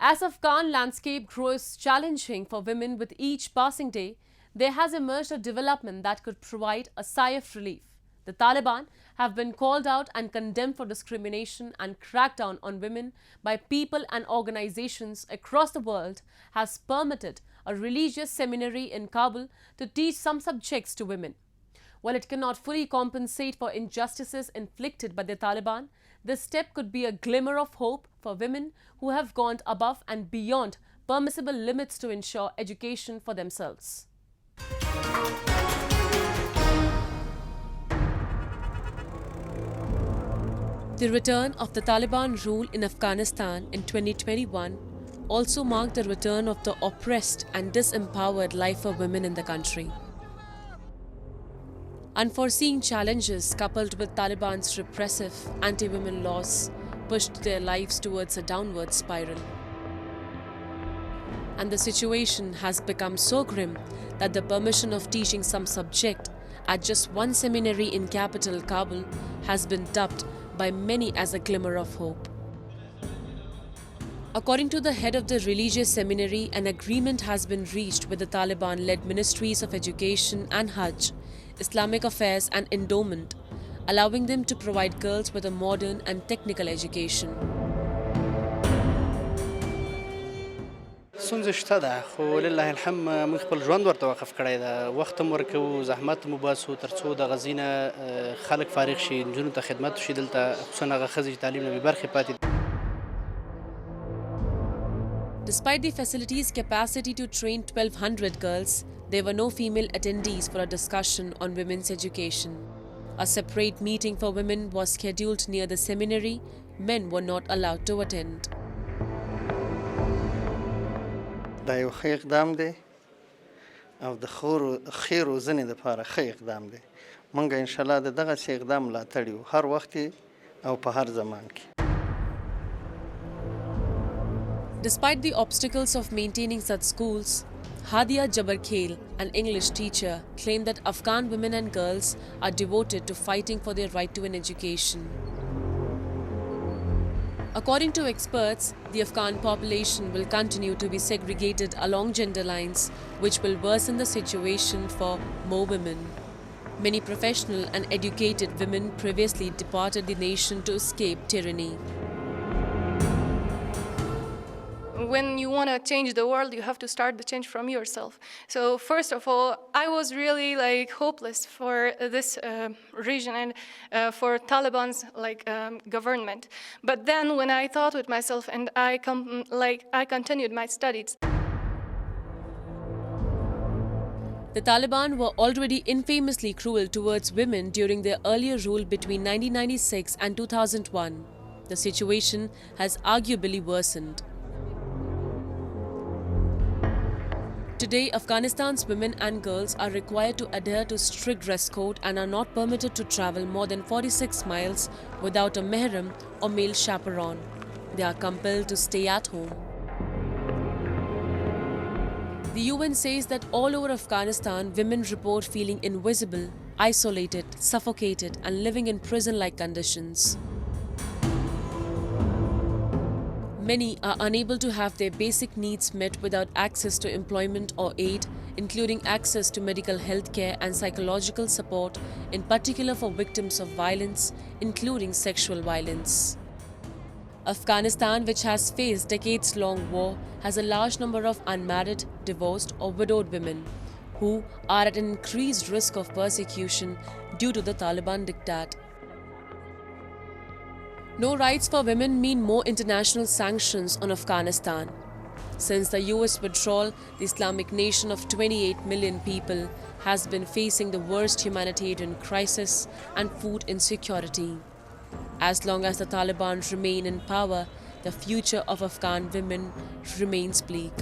As Afghan landscape grows challenging for women with each passing day, there has emerged a development that could provide a sigh of relief. The Taliban have been called out and condemned for discrimination and crackdown on women by people and organizations across the world has permitted a religious seminary in Kabul to teach some subjects to women. While it cannot fully compensate for injustices inflicted by the Taliban, this step could be a glimmer of hope for women who have gone above and beyond permissible limits to ensure education for themselves. The return of the Taliban rule in Afghanistan in 2021 also marked the return of the oppressed and disempowered life of women in the country. Unforeseen challenges coupled with Taliban's repressive anti-women laws pushed their lives towards a downward spiral. And the situation has become so grim that the permission of teaching some subject at just one seminary in capital Kabul has been dubbed by many as a glimmer of hope. According to the head of the religious seminary, an agreement has been reached with the Taliban-led Ministries of Education and Hajj, Islamic Affairs and Endowment, allowing them to provide girls with a modern and technical education. ستونزه شته ده خو لله الحمد موږ خپل ژوند ورته وقف کړی ده وخت هم ورکوو زحمت مو باسو تر څو د غزینه خلک فارغ شي نجونو ته خدمت وشي دلته خصوصا هغه ښځې چې تعلیم نه بې برخې پاتې. Despite the facility's capacity to train 1,200 girls, there were no female attendees for a discussion on women's education. A separate meeting for women was scheduled near the seminary. Men were not allowed to attend. دا یو ښه اقدام دی او د ښې روزنې دپاره ښه اقدام دی. موږ انشاءالله د دغسې اقدام ملاتړ یو هر وخت او په هر زمان کې. Despite the obstacles of maintaining such schools, Hadia Jabarkhail, an English teacher, claimed that Afghan women and girls are devoted to fighting for their right to an education. According to experts, the Afghan population will continue to be segregated along gender lines, which will worsen the situation for more women. Many professional and educated women previously departed the nation to escape tyranny. When you want to change the world, you have to start the change from yourself. So first of all, I was really hopeless for this region and for Taliban's government. But then when I thought with myself and I continued my studies. The Taliban were already infamously cruel towards women during their earlier rule between 1996 and 2001. The situation has arguably worsened. Today, Afghanistan's women and girls are required to adhere to strict dress code and are not permitted to travel more than 46 miles without a mehram or male chaperone. They are compelled to stay at home. The UN says that all over Afghanistan, women report feeling invisible, isolated, suffocated, and living in prison-like conditions. Many are unable to have their basic needs met without access to employment or aid, including access to medical health care and psychological support, in particular for victims of violence, including sexual violence. Afghanistan, which has faced decades-long war, has a large number of unmarried, divorced or widowed women who are at an increased risk of persecution due to the Taliban diktat. No rights for women mean more international sanctions on Afghanistan. Since the US withdrawal, the Islamic nation of 28 million people has been facing the worst humanitarian crisis and food insecurity. As long as the Taliban remain in power, the future of Afghan women remains bleak.